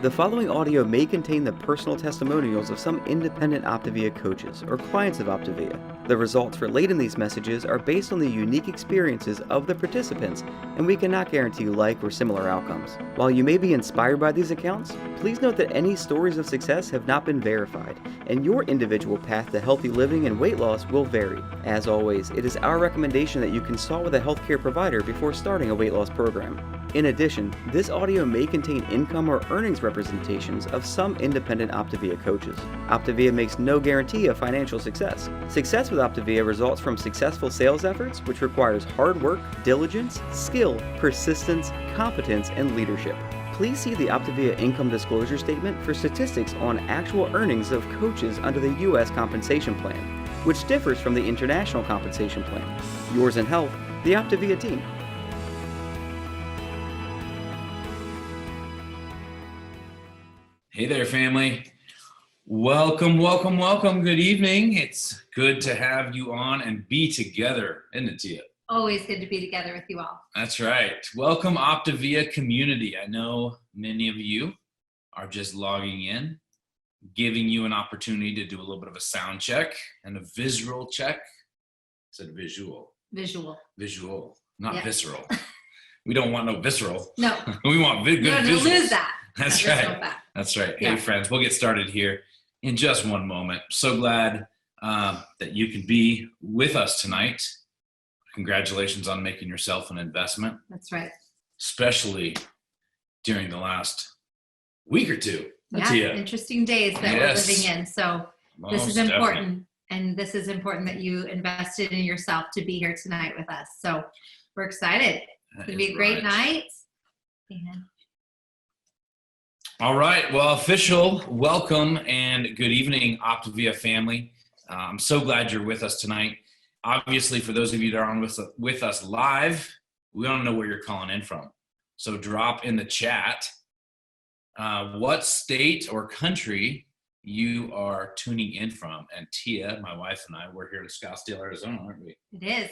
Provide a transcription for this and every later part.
The following audio may contain the personal testimonials of some independent OPTAVIA coaches or clients of OPTAVIA. The results relayed in these messages are based on the unique experiences of the participants, and we cannot guarantee like or similar outcomes. While you may be inspired by these accounts, please note that any stories of success have not been verified, and your individual path to healthy living and weight loss will vary. As always, it is our recommendation that you consult with a healthcare provider before starting a weight loss program. In addition, this audio may contain income or earnings representations of some independent OPTAVIA coaches. OPTAVIA makes no guarantee of financial success. Success with OPTAVIA results from successful sales efforts, which requires hard work, diligence, skill, persistence, competence, and leadership. Please see the OPTAVIA income disclosure statement for statistics on actual earnings of coaches under the U.S. compensation plan, which differs from the international compensation plan. Yours in health, the OPTAVIA team. Hey there, family. Welcome, welcome, welcome. Good evening. It's good to have you on and be together, isn't it, Thea? Always good to be together with you all. That's right. Welcome, OPTAVIA community. I know many of you are just logging in, giving you an opportunity to do a little bit of a sound check and a visual check. I said visual. Visual, not visceral. We don't want no visceral. No. We want good no, visuals. Lose that. That's right. That's right. Yeah. Hey, friends, we'll get started here in just one moment. So glad that you can be with us tonight. Congratulations on making yourself an investment. That's right. Especially during the last week or two. Yeah, interesting days that we're living in. So this is important. Definitely. And this is important that you invested in yourself to be here tonight with us. So we're excited. It's going to be a great night. Yeah. All right. Well, official welcome and good evening, OPTAVIA family. I'm so glad you're with us tonight. Obviously, for those of you that are on with us live, we want to know where you're calling in from. So drop in the chat what state or country you are tuning in from. And Thea, my wife, and I, we're here in Scottsdale, Arizona, aren't we? It is.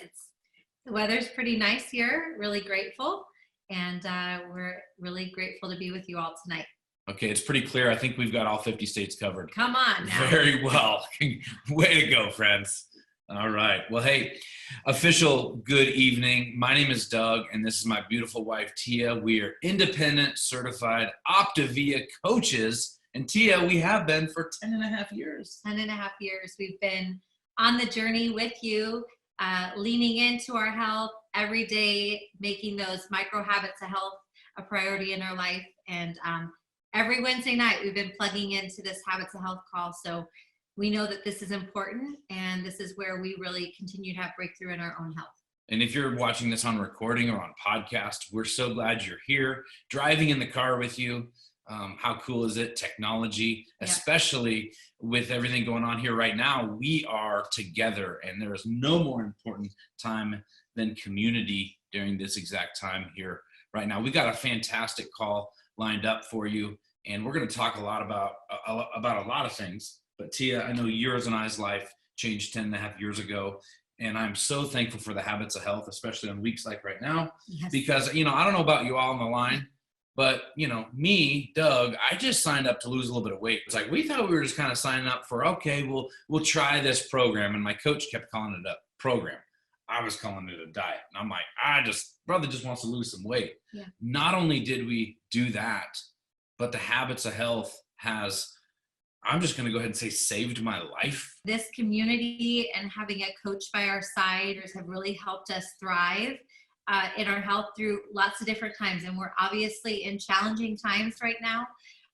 The weather's pretty nice here. Really grateful. And we're really grateful to be with you all tonight. Okay, it's pretty clear. I think we've got all 50 states covered. Come on now. Very well. Way to go, friends. All right. Well, hey, official good evening. My name is Doug, and this is my beautiful wife, Thea. We are independent, certified OPTAVIA coaches. And Thea, we have been for 10 and a half years. 10 and a half years. We've been on the journey with you, leaning into our health every day, making those micro habits of health a priority in our life. And every Wednesday night, we've been plugging into this Habits of Health call. So we know that this is important, and this is where we really continue to have breakthrough in our own health. And if you're watching this on recording or on podcast, we're so glad you're here, driving in the car with you. How cool is it? Technology, especially with everything going on here right now, we are together, and there is no more important time than community during this exact time here right now. We got a fantastic call lined up for you, and we're going to talk a lot about a lot of things. But Thea, I know yours and I's life changed 10 and a half years ago, and I'm so thankful for the Habits of Health, especially on weeks like right now, because, I don't know about you all on the line, but, me, Doug, I just signed up to lose a little bit of weight. It's like, we thought we were just kind of signing up for, okay, we'll try this program. And my coach kept calling it a program. I was calling it a diet. And I'm like, brother just wants to lose some weight. Yeah. Not only did we do that, but the Habits of Health has, I'm just going to go ahead and say, saved my life. This community and having a coach by our side have really helped us thrive in our health through lots of different times. And we're obviously in challenging times right now.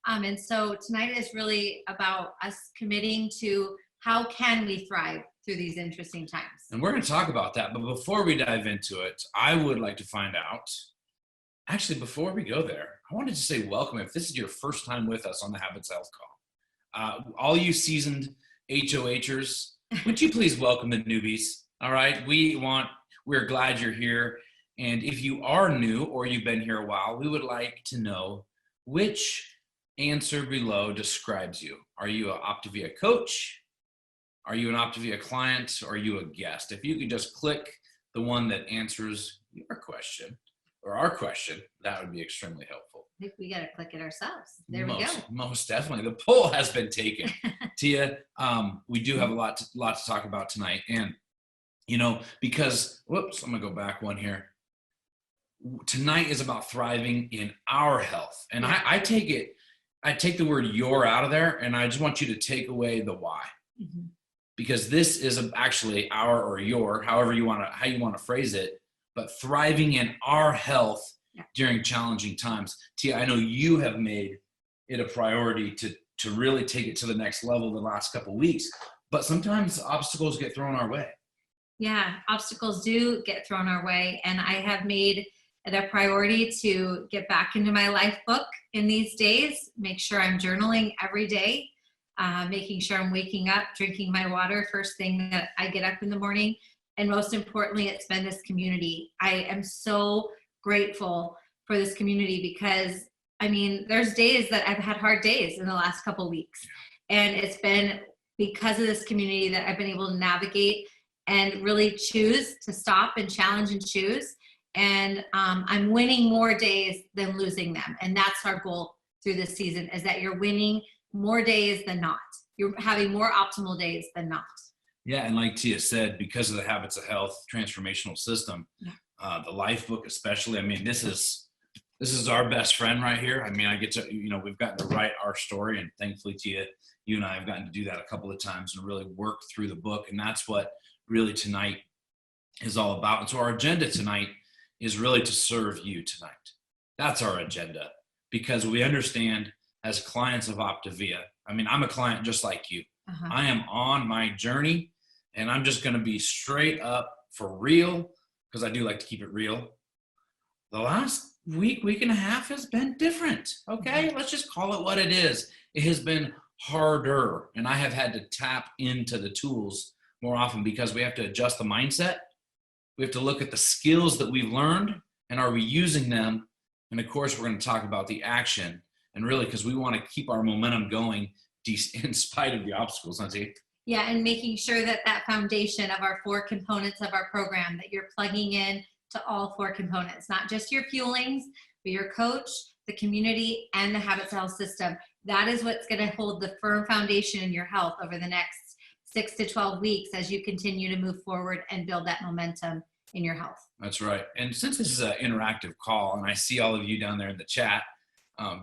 And so tonight is really about us committing to how can we thrive through these interesting times. And we're going to talk about that. But before we dive into it, I would like to find out, actually, before we go there, I wanted to say welcome. If this is your first time with us on the Habits Health Call, all you seasoned HOHers, would you please welcome the newbies? All right. We're glad you're here. And if you are new or you've been here a while, we would like to know which answer below describes you. Are you an OPTAVIA coach? Are you an OPTAVIA client? Or are you a guest? If you could just click the one that answers your question or our question, that would be extremely helpful. think we got to click it ourselves. There we go. Most definitely. The poll has been taken. Tia, we do have a lot to talk about tonight. And, because, whoops, I'm going to go back one here. Tonight is about thriving in our health. And I take the word your out of there, and I just want you to take away the why. Mm-hmm. Because this is actually our or your, how you want to phrase it, but thriving in our health during challenging times. Tia, I know you have made it a priority to really take it to the next level the last couple of weeks, but sometimes obstacles get thrown our way. Yeah, obstacles do get thrown our way, and I have made it a priority to get back into my life book in these days, make sure I'm journaling every day, making sure I'm waking up, drinking my water first thing that I get up in the morning. And most importantly, it's been this community. I am so grateful for this community because, there's days that I've had hard days in the last couple of weeks. And it's been because of this community that I've been able to navigate and really choose to stop and challenge and choose. And I'm winning more days than losing them. And that's our goal through this season, is that you're winning more days than not. You're having more optimal days than not. Yeah, and like Tia said, because of the Habits of Health transformational system, the life book especially, this is our best friend right here. I get to, we've gotten to write our story, and thankfully, Tia, you and I have gotten to do that a couple of times and really work through the book. And that's what really tonight is all about. And so our agenda tonight is really to serve you tonight. That's our agenda, because we understand as clients of OPTAVIA, I'm a client just like you. Uh-huh. I am on my journey, and I'm just going to be straight up for real, because I do like to keep it real. The last week and a half has been different. Okay, let's just call it what it is. It has been harder, and I have had to tap into the tools more often because we have to adjust the mindset. We have to look at the skills that we've learned, and are we using them? And of course, we're going to talk about the action, and really because we want to keep our momentum going in spite of the obstacles, don't you? Yeah, and making sure that foundation of our 4 components of our program, that you're plugging in to all 4 components, not just your fuelings, but your coach, the community, and the Habits Health system. That is what's going to hold the firm foundation in your health over the next 6 to 12 weeks as you continue to move forward and build that momentum in your health. That's right. And since this is an interactive call, and I see all of you down there in the chat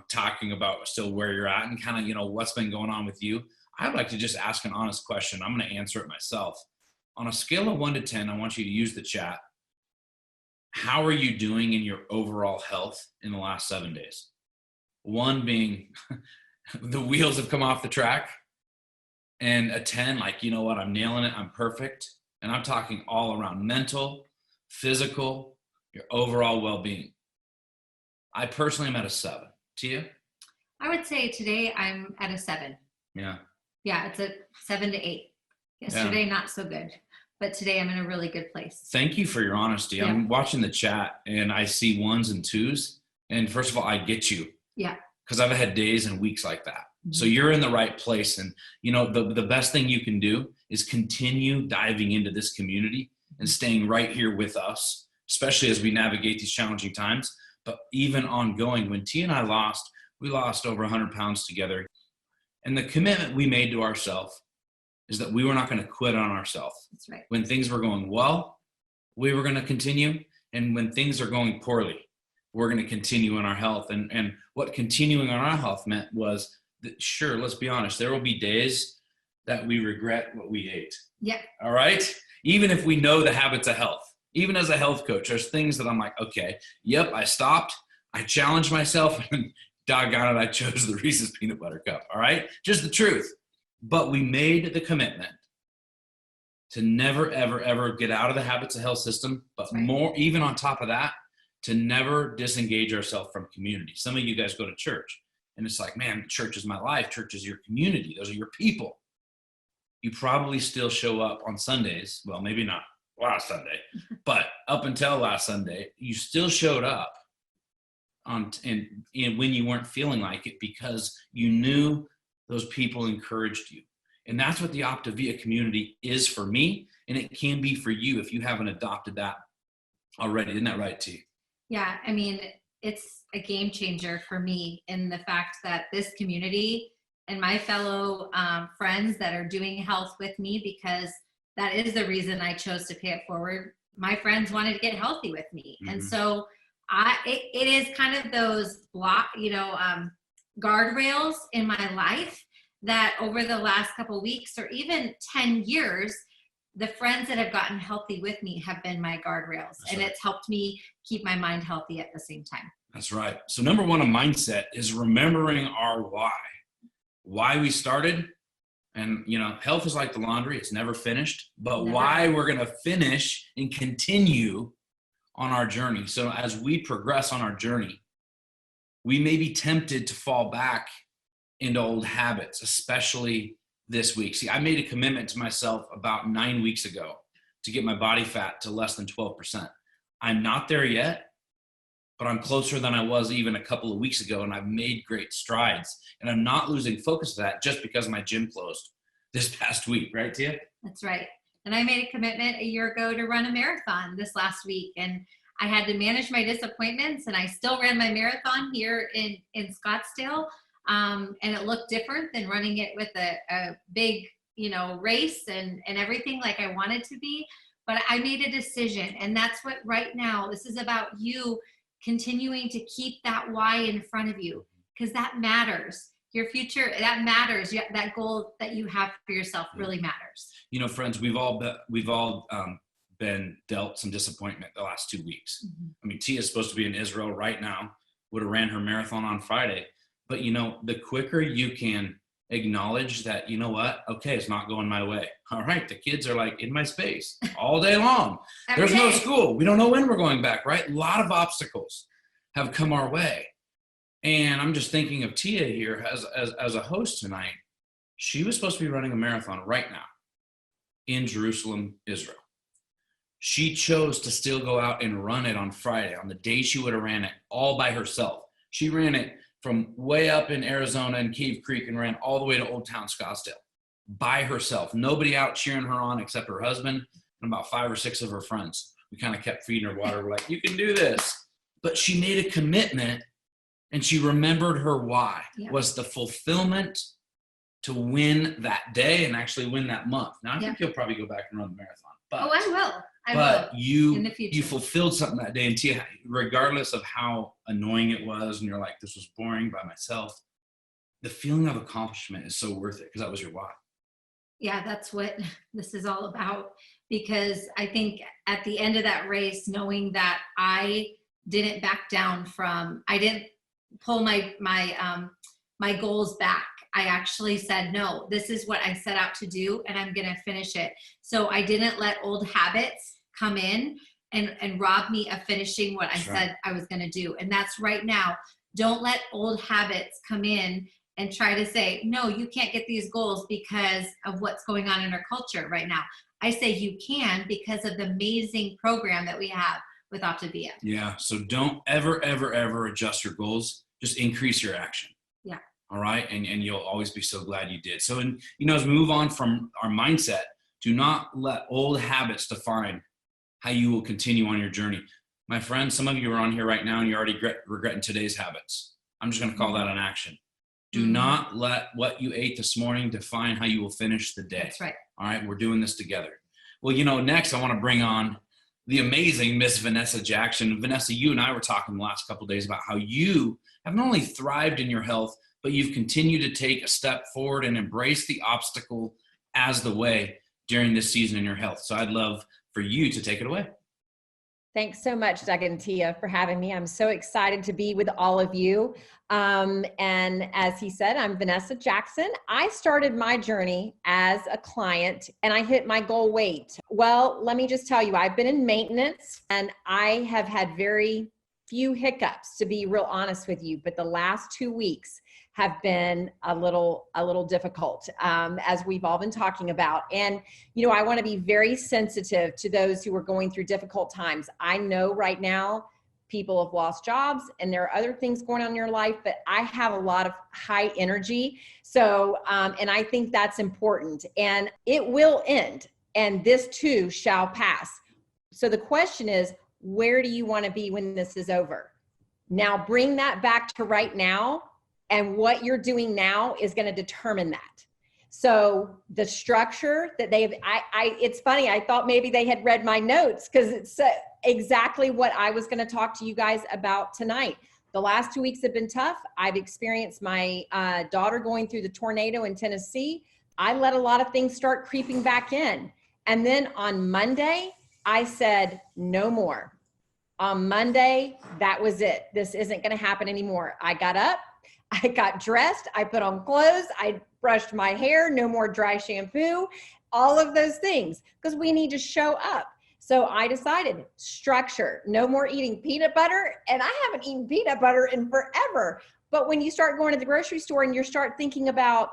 talking about still where you're at and kind of, what's been going on with you, I'd like to just ask an honest question. I'm going to answer it myself. On a scale of 1 to 10, I want you to use the chat. How are you doing in your overall health in the last 7 days? 1 being the wheels have come off the track, and a 10, like, you know what, I'm nailing it, I'm perfect. And I'm talking all around mental, physical, your overall well-being. I personally am at a 7. Tia? I would say today I'm at a 7. Yeah. Yeah, it's a 7 to 8. Yesterday, not so good. But today I'm in a really good place. Thank you for your honesty. Yeah. I'm watching the chat and I see 1s and 2s. And first of all, I get you. Yeah. Because I've had days and weeks like that. Mm-hmm. So you're in the right place. And, the best thing you can do is continue diving into this community and staying right here with us, especially as we navigate these challenging times. But even ongoing, when Tia and I we lost over 100 pounds together. And the commitment we made to ourselves is that we were not going to quit on ourselves. That's right. When things were going well, we were going to continue. And when things are going poorly, we're going to continue in our health. And what continuing on our health meant was that, sure, let's be honest, there will be days that we regret what we ate. Yeah. All right? Even if we know the habits of health, even as a health coach, there's things that I'm like, okay, yep, I stopped. I challenged myself, and doggone it, I chose the Reese's peanut butter cup. All right? Just the truth. But we made the commitment to never, ever, ever get out of the Habits of Health system, but more, even on top of that, to never disengage ourselves from community. Some of you guys go to church, and it's like, man, church is my life. Church is your community. Those are your people. You probably still show up on Sundays. Well, maybe not last Sunday, but up until last Sunday, you still showed up when you weren't feeling like it, because you knew those people encouraged you. And that's what the OPTAVIA community is for me, and it can be for you if you haven't adopted that already. Isn't that right, T? Yeah, it's a game changer for me in the fact that this community and my fellow friends that are doing health with me, because that is the reason I chose to pay it forward. My friends wanted to get healthy with me. Mm-hmm. And so it is kind of those guardrails in my life that over the last couple of weeks or even 10 years, the friends that have gotten healthy with me have been my guardrails. That's and right. It's helped me keep my mind healthy at the same time. That's right. So number one, a mindset is remembering our why we started. And, health is like the laundry. It's never finished, but why we're going to finish and continue on our journey. So as we progress on our journey, we may be tempted to fall back into old habits, especially this week. See, I made a commitment to myself about 9 weeks ago to get my body fat to less than 12%. I'm not there yet, but I'm closer than I was even a couple of weeks ago, and I've made great strides. And I'm not losing focus of that just because my gym closed this past week, right, Thea? That's right. And I made a commitment a year ago to run a marathon this last week, and I had to manage my disappointments, and I still ran my marathon here in Scottsdale. And it looked different than running it with a big, race and everything like I wanted to be. But I made a decision, and that's what right now, this is about you continuing to keep that why in front of you, because that matters. Your future, that matters. That goal that you have for yourself really matters. Friends, we've all been dealt some disappointment the last 2 weeks. Mm-hmm. I mean, Tia is supposed to be in Israel right now, would have ran her marathon on Friday. But, the quicker you can acknowledge that, okay, it's not going my way. All right, the kids are like in my space all day long. There's no school. We don't know when we're going back, right? A lot of obstacles have come our way. And I'm just thinking of Tia here as a host tonight. She was supposed to be running a marathon right now in Jerusalem, Israel. She chose to still go out and run it on Friday, on the day she would have ran it all by herself. She ran it from way up in Arizona and Cave Creek and ran all the way to Old Town Scottsdale by herself. Nobody out cheering her on except her husband and about 5 or 6 of her friends. We kind of kept feeding her water. We're like, you can do this. But she made a commitment, and she remembered her why was the fulfillment to win that day and actually win that month. Now, I think you'll probably go back and run the marathon. But, I will. But you fulfilled something that day, and Tia, regardless of how annoying it was, and you're like, this was boring by myself, the feeling of accomplishment is so worth it because that was your why. Yeah, that's what this is all about. Because I think at the end of that race, knowing that I didn't back down I didn't pull my goals back. I actually said, no, this is what I set out to do, and I'm going to finish it. So I didn't let old habits come in and rob me of finishing what I said I was going to do. And that's right now. Don't let old habits come in and try to say, no, you can't get these goals because of what's going on in our culture right now. I say you can because of the amazing program that we have with OPTAVIA. Yeah. So don't ever adjust your goals. Just increase your action. Yeah. All right. And you'll always be so glad you did. So, as we move on from our mindset, do not let old habits define how you will continue on your journey. My friends, some of you are on here right now and you're already regretting today's habits. I'm just going to call that an action. Do not let what you ate this morning define how you will finish the day. That's right. All right. We're doing this together. Well, next I want to bring on the amazing Miss Vanessa Jackson. Vanessa, you and I were talking the last couple of days about how you have not only thrived in your health, but you've continued to take a step forward and embrace the obstacle as the way during this season in your health. So I'd love for you to take it away. Thanks so much, Doug and Tia, for having me. I'm so excited to be with all of you. And as he said, I'm Vanessa Jackson. I started my journey as a client and I hit my goal weight. Well, let me just tell you, I've been in maintenance and I have had very few hiccups, to be real honest with you. But the last 2 weeks have been a little difficult, as we've all been talking about. And, I want to be very sensitive to those who are going through difficult times. I know right now people have lost jobs and there are other things going on in your life, but I have a lot of high energy. So, and I think that's important, and it will end, and this too shall pass. So the question is, where do you want to be when this is over? Now bring that back to right now, and what you're doing now is going to determine that. So the structure that it's funny, I thought maybe they had read my notes, because it's exactly what I was going to talk to you guys about tonight. The last 2 weeks have been tough. I've experienced my daughter going through the tornado in Tennessee. I let a lot of things start creeping back in. And then on Monday, I said, no more. On Monday, that was it. This isn't going to happen anymore. I got up, I got dressed, I put on clothes, I brushed my hair, no more dry shampoo, all of those things, because we need to show up. So I decided structure, no more eating peanut butter. And I haven't eaten peanut butter in forever. But when you start going to the grocery store and you start thinking about,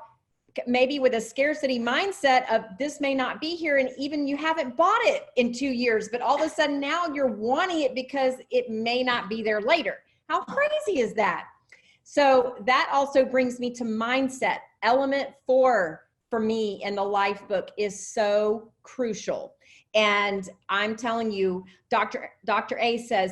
maybe with a scarcity mindset of this may not be here, and even you haven't bought it in 2 years, but all of a sudden now you're wanting it because it may not be there later. How crazy is that? So that also brings me to mindset. Element 4 for me in the life book is so crucial. And I'm telling you, Dr. A says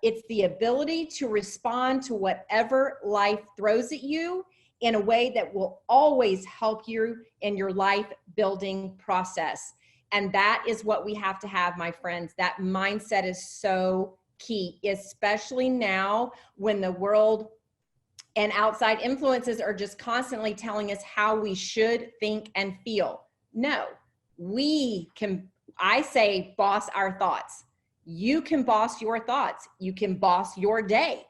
it's the ability to respond to whatever life throws at you in a way that will always help you in your life building process. And that is what we have to have, my friends. That mindset is so key, especially now when the world and outside influences are just constantly telling us how we should think and feel. No, we can, I say, boss our thoughts. You can boss your thoughts. You can boss your day.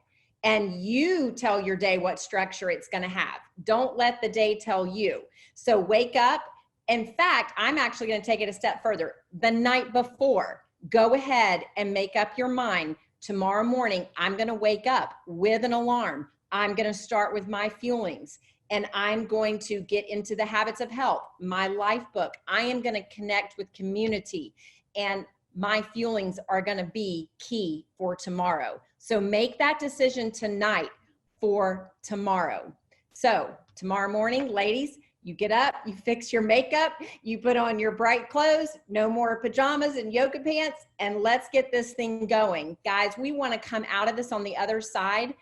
And you tell your day what structure it's going to have. Don't let the day tell you. So wake up. In fact, I'm actually going to take it a step further. The night before, go ahead and make up your mind. Tomorrow morning, I'm going to wake up with an alarm. I'm going to start with my feelings, and I'm going to get into the habits of health, my life book. I am going to connect with community, and my feelings are going to be key for tomorrow. So make that decision tonight for tomorrow. So tomorrow morning, ladies, you get up, you fix your makeup, you put on your bright clothes, no more pajamas and yoga pants, and let's get this thing going. Guys, we want to come out of this on the other side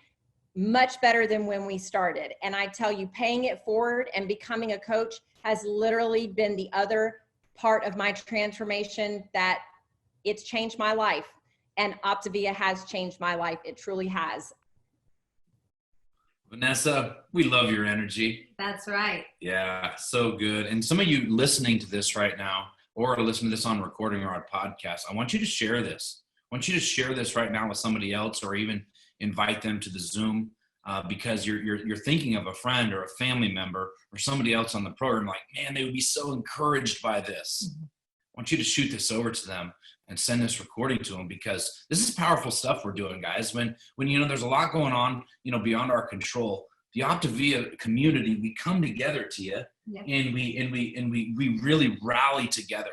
much better than when we started. And I tell you, paying it forward and becoming a coach has literally been the other part of my transformation that it's changed my life. And OPTAVIA has changed my life. It truly has. Vanessa, we love your energy. That's right. Yeah, so good. And some of you listening to this right now, or listening to this on recording or on podcast, I want you to share this. I want you to share this right now with somebody else, or even invite them to the Zoom, because you're thinking of a friend or a family member or somebody else on the program, like, man, they would be so encouraged by this. Mm-hmm. I want you to shoot this over to them and send this recording to them, because this is powerful stuff we're doing, guys. When you know, there's a lot going on, you know, beyond our control. The OPTAVIA community, we come together, Thea, and we really rally together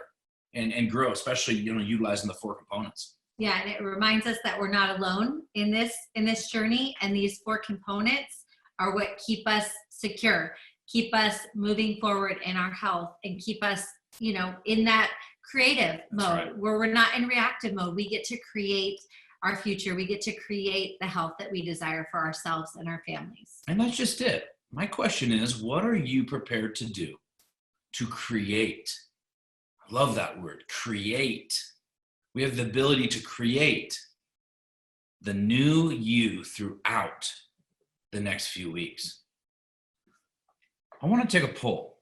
and grow, especially, you know, utilizing the 4 components. Yeah, and it reminds us that we're not alone in this journey, and these 4 components are what keep us secure, keep us moving forward in our health, and keep us, you know, in that creative mode, where we're not in reactive mode. We get to create our future. We get to create the health that we desire for ourselves and our families. And that's just it. My question is, what are you prepared to do to create? I love that word, create. We have the ability to create the new you throughout the next few weeks. I want to take a poll.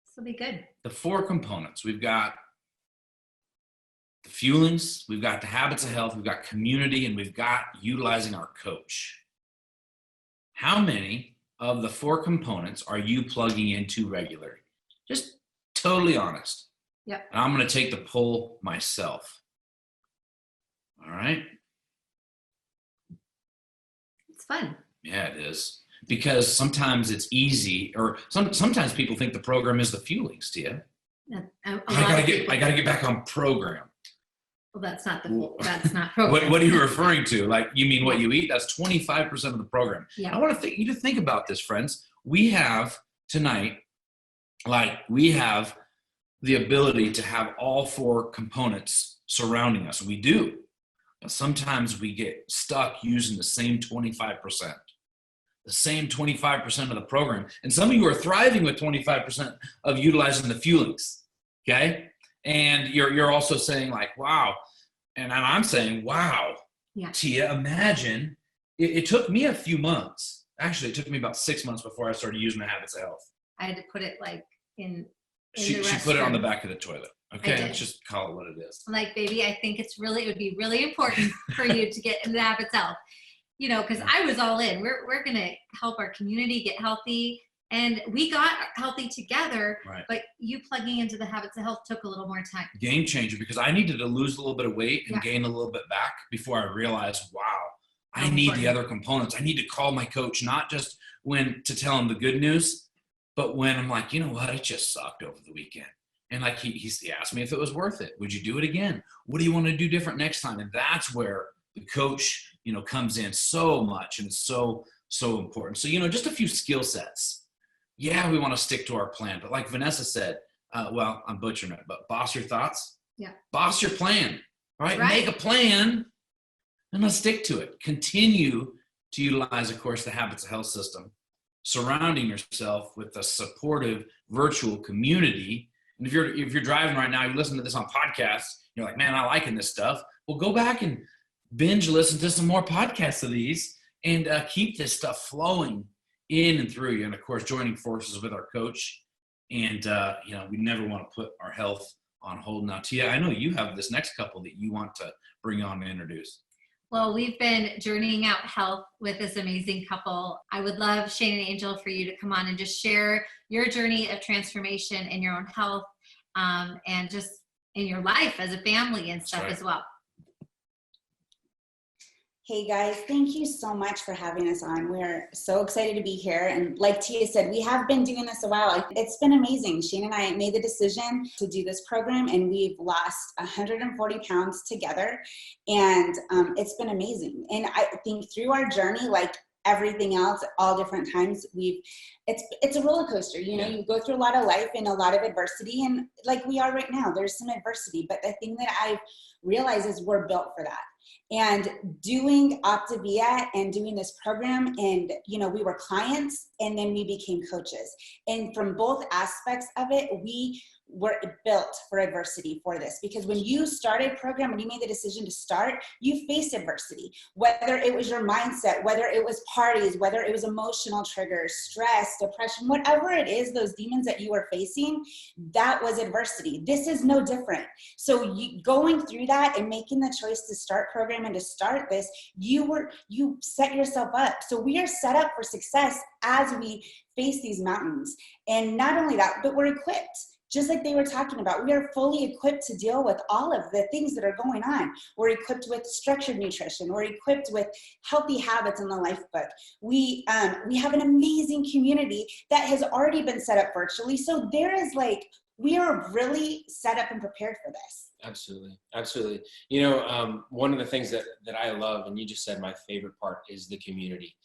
This will be good. The 4 components. We've got the fuelings, we've got the habits of health, we've got community, and we've got utilizing our coach. How many of the 4 components are you plugging into regularly? Just totally honest. Yep. And I'm going to take the poll myself. All right. It's fun. Yeah, it is. Because sometimes it's easy, or sometimes people think the program is the fuelings, Thea. I gotta get back on program. Well, that's not program. What are you referring to? Like, you mean what you eat? That's 25% of the program. Yeah. I want you to think about this, friends. We have tonight, we have the ability to have all 4 components surrounding us. We do. Sometimes we get stuck using the same 25%. The same 25% of the program. And some of you are thriving with 25% of utilizing the fuelings, okay? And you're also saying like, wow. And I'm saying, wow, Yeah. Tia, imagine, it took me a few months. Actually, it took me about 6 months before I started using the Habits of Health. I had to put it like in She the put it on the restroom. back of the toilet. Okay, let's just call it what it is. I'm like, baby, I think it would be really important for you to get into Habits of Health. You know, because I was all in. We're going to help our community get healthy. And we got healthy together, Right. But you plugging into the Habits of Health took a little more time. Game changer, because I needed to lose a little bit of weight and gain a little bit back before I realized, wow, I need the other components. I need to call my coach, not just when to tell him the good news, but when I'm like, you know what, it just sucked over the weekend. And like he asked me if it was worth it. Would you do it again? What do you want to do different next time? And that's where the coach, comes in so much, and it's so important. So, just a few skill sets. Yeah, we want to stick to our plan, but like Vanessa said, well, I'm butchering it, but boss your thoughts. Yeah. Boss your plan. All right. Right. Make a plan and let's stick to it. Continue to utilize, of course, the Habits of Health system, surrounding yourself with a supportive virtual community. And if you're driving right now, you listen to this on podcasts, you're like, man, I'm liking this stuff. Well, go back and binge listen to some more podcasts of these and keep this stuff flowing in and through you. And of course, joining forces with our coach. And, we never want to put our health on hold. Now, Tia, I know you have this next couple that you want to bring on and introduce. Well, we've been journeying out health with this amazing couple. I would love, Shane and Angel, for you to come on and just share your journey of transformation in your own health and just in your life as a family and stuff as well. Hey guys, thank you so much for having us on. We're so excited to be here. And like Tia said, we have been doing this a while. It's been amazing. Shane and I made the decision to do this program, and we've lost 140 pounds together. And it's been amazing. And I think through our journey, like everything else, all different times, it's a roller coaster. You go through a lot of life and a lot of adversity, and like we are right now, there's some adversity. But the thing that I've realized is we're built for that. And doing OPTAVIA and doing this program, and we were clients and then we became coaches. And from both aspects of it, we were built for adversity for this, because when you started program, when you made the decision to start, you faced adversity, whether it was your mindset, whether it was parties, whether it was emotional triggers, stress, depression, whatever it is, those demons that you were facing, that was adversity. This is no different. So going through that and making the choice to start program and to start this, you set yourself up. So we are set up for success as we face these mountains. And not only that, but we're equipped. Just like they were talking about, we are fully equipped to deal with all of the things that are going on. We're equipped with structured nutrition. We're equipped with healthy habits in the life book. We have an amazing community that has already been set up virtually. So we are really set up and prepared for this. Absolutely. Absolutely. One of the things that I love, and you just said my favorite part, is the community.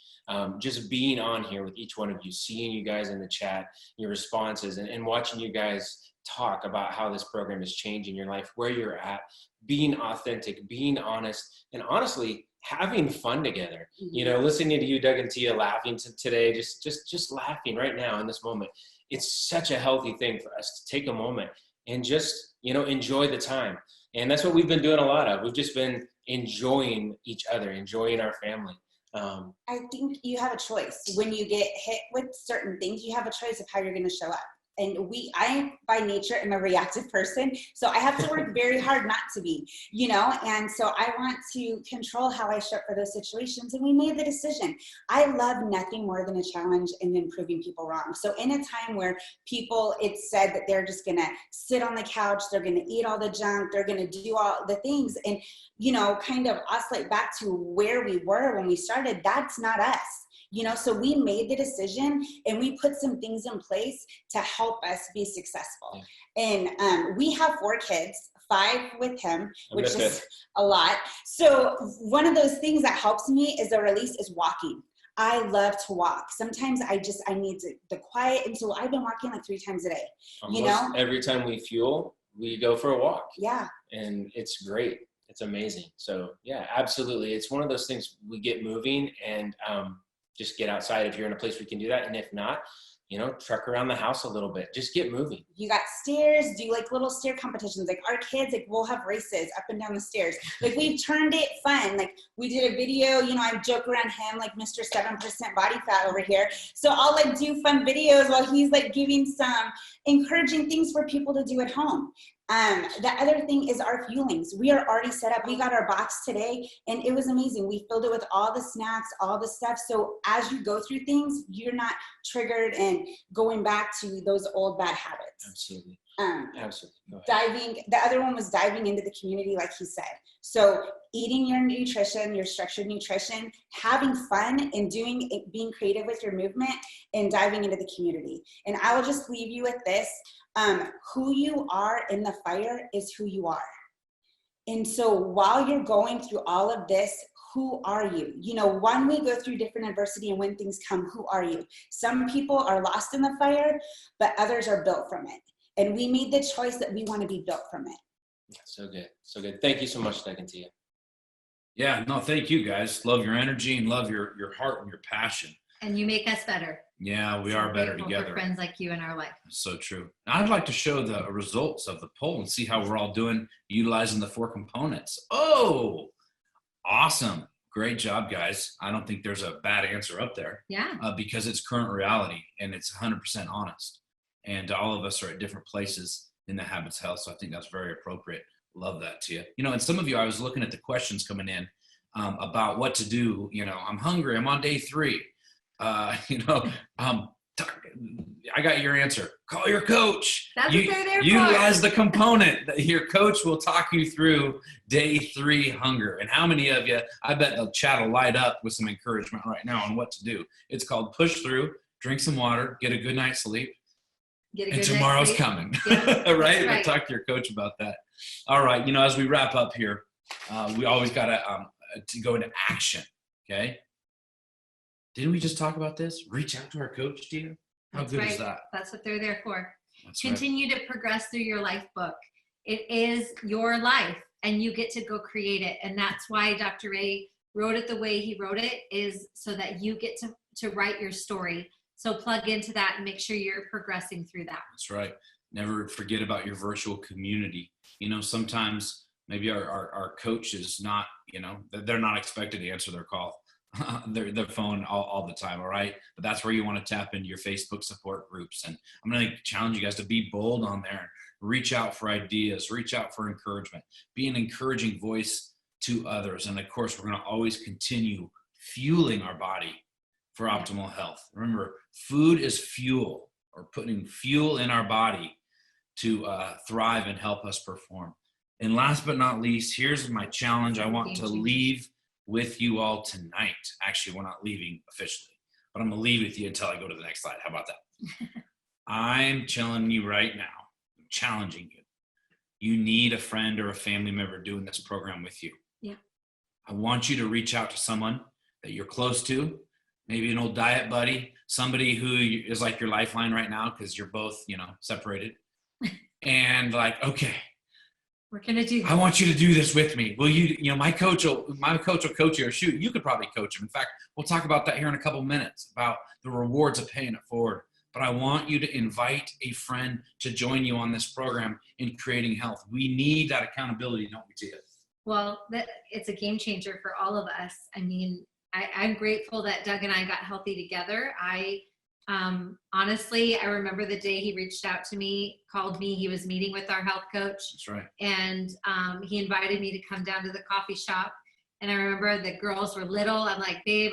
Just being on here with each one of you, seeing you guys in the chat, your responses, and watching you guys talk about how this program is changing your life, where you're at, being authentic, being honest, and honestly, having fun together. Listening to you, Doug and Tia, laughing today, just laughing right now in this moment. It's such a healthy thing for us to take a moment and just, enjoy the time. And that's what we've been doing a lot of. We've just been enjoying each other, enjoying our family. I think you have a choice. When you get hit with certain things, you have a choice of how you're going to show up. And I, by nature, am a reactive person. So I have to work very hard not to be, and so I want to control how I show up for those situations. And we made the decision. I love nothing more than a challenge and then proving people wrong. So in a time where it's said that they're just going to sit on the couch, they're going to eat all the junk, they're going to do all the things and, kind of oscillate back to where we were when we started, that's not us. So we made the decision and we put some things in place to help us be successful. And we have 4 kids, 5 with him, which is a lot. So one of those things that helps me is the release is walking. I love to walk. Sometimes I need the quiet. And so I've been walking like 3 times a day. Almost every time we fuel, we go for a walk. Yeah. And it's great. It's amazing. So yeah, absolutely. It's one of those things, we get moving and just get outside if you're in a place we can do that. And if not, truck around the house a little bit, just get moving. You got stairs, do like little stair competitions. Like our kids, like we'll have races up and down the stairs. Like we've turned it fun. Like we did a video, I joke around him like Mr. 7% body fat over here. So I'll like do fun videos while he's like giving some encouraging things for people to do at home. The other thing is our fuelings. We are already set up. We got our box today and it was amazing. We filled it with all the snacks, all the stuff. So as you go through things, you're not triggered and going back to those old bad habits. Absolutely. Absolutely. The other one was diving into the community, like he said. So eating your nutrition, your structured nutrition, having fun and being creative with your movement and diving into the community. And I will just leave you with this. Who you are in the fire is who you are. And so while you're going through all of this, who are you? When we go through different adversity and when things come, who are you? Some people are lost in the fire, but others are built from it. And we made the choice that we want to be built from it. So good. So good. Thank you so much, Thea and Thea. Yeah, no, thank you guys. Love your energy and love your heart and your passion. And you make us better. Yeah, we are better together. For friends like you in our life. So true. Now, I'd like to show the results of the poll and see how we're all doing utilizing the 4 components. Oh, awesome. Great job, guys. I don't think there's a bad answer up there. Yeah. Because it's current reality and it's 100% honest. And all of us are at different places in the habits of health. So I think that's very appropriate. Love that, Tia. And some of you, I was looking at the questions coming in about what to do. I'm hungry. I'm on day 3. I got your answer. Call your coach. That's what they're there for. Utilize the component. Your coach will talk you through day 3 hunger. And how many of you, I bet the chat will light up with some encouragement right now on what to do. It's called push through, drink some water, get a good night's sleep. And tomorrow's coming. Yeah, right? We'll talk to your coach about that. All right. As we wrap up here, we always got to go into action. Okay. Didn't we just talk about this? Reach out to our coach, Tia. How good is that? That's what they're there for. That's Continue to progress through your life book. It is your life and you get to go create it. And that's why Dr. Ray wrote it the way he wrote it, is so that you get to write your story. So plug into that and make sure you're progressing through that. That's right. Never forget about your virtual community. Sometimes maybe our coach is not, they're not expected to answer their call. their phone all the time. All right. But that's where you want to tap into your Facebook support groups. And I'm going to challenge you guys to be bold on there. Reach out for ideas, reach out for encouragement, be an encouraging voice to others. And of course, we're going to always continue fueling our body for optimal health. Remember, food is fuel, or putting fuel in our body to thrive and help us perform. And last but not least, here's my challenge. I want to leave with you all tonight. Actually, we're not leaving officially, but I'm going to leave with you until I go to the next slide. How about that? I'm telling you right now, I'm challenging you. You need a friend or a family member doing this program with you. Yeah. I want you to reach out to someone that you're close to, maybe an old diet buddy, somebody who is like your lifeline right now because you're both, separated. And like, okay, we're gonna do this. I want you to do this with me. Will you? My coach will coach you. Or shoot, you could probably coach him. In fact, we'll talk about that here in a couple minutes about the rewards of paying it forward. But I want you to invite a friend to join you on this program in creating health. We need that accountability, don't we, Tia? Well, it's a game changer for all of us. I mean, I'm grateful that Doug and I got healthy together. Honestly, I remember the day he reached out to me, called me. He was meeting with our health coach. That's right. And he invited me to come down to the coffee shop. And I remember the girls were little. I'm like, babe,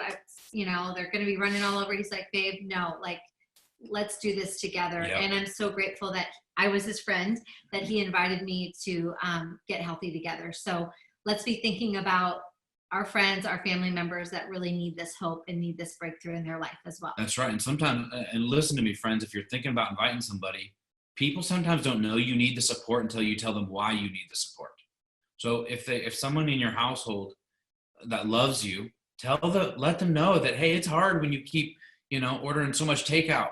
they're going to be running all over. He's like, babe, no, let's do this together. Yep. And I'm so grateful that I was his friend, that he invited me to get healthy together. So let's be thinking about our friends, our family members that really need this hope and need this breakthrough in their life as well. That's right. And sometimes, and listen to me, friends, if you're thinking about inviting somebody, people sometimes don't know you need the support until you tell them why you need the support. So if someone in your household that loves you, let them know that, hey, it's hard when you keep, ordering so much takeout.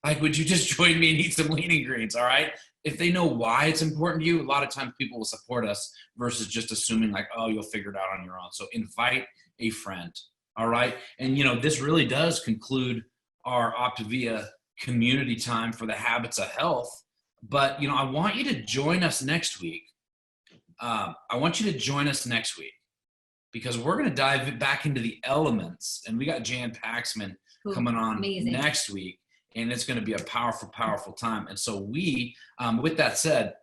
Like, would you just join me and eat some lean greens? All right. if they know why it's important to you, a lot of times people will support us versus just assuming like, oh, you'll figure it out on your own. So invite a friend. All right. And, this really does conclude our OPTAVIA community time for the habits of health. But, I want you to join us next week. Because we're going to dive back into the elements, and we got Jan Paxman coming on next week, and it's going to be a powerful, powerful time. And so with that said,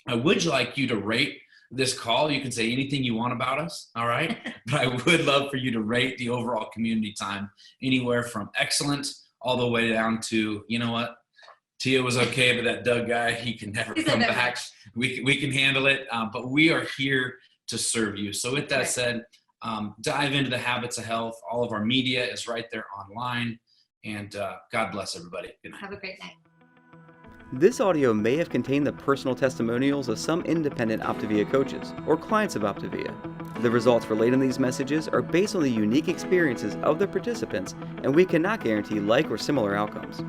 I would like you to rate this call. You can say anything you want about us, all right? But I would love for you to rate the overall community time anywhere from excellent all the way down to, you know what? Tia was okay, but that Doug guy, he can never come back. We can handle it, but we are here to serve you. So with that said, dive into the habits of health. All of our media is right there online. And God bless everybody. Good night. Have a great night. This audio may have contained the personal testimonials of some independent OPTAVIA coaches or clients of OPTAVIA. The results relayed in these messages are based on the unique experiences of the participants, and we cannot guarantee like or similar outcomes.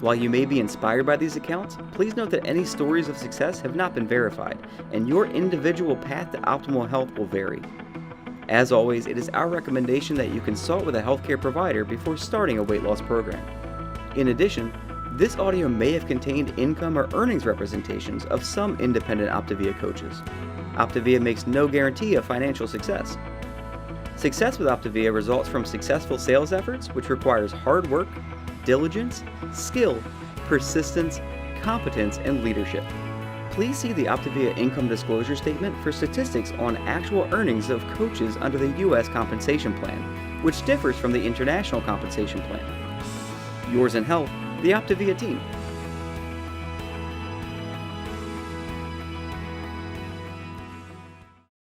While you may be inspired by these accounts, please note that any stories of success have not been verified, and your individual path to optimal health will vary. As always, it is our recommendation that you consult with a healthcare provider before starting a weight loss program. In addition, this audio may have contained income or earnings representations of some independent OPTAVIA coaches. OPTAVIA makes no guarantee of financial success. Success with OPTAVIA results from successful sales efforts, which requires hard work, diligence, skill, persistence, competence, and leadership. Please see the OPTAVIA income disclosure statement for statistics on actual earnings of coaches under the U.S. compensation plan, which differs from the international compensation plan. Yours in health, the OPTAVIA team.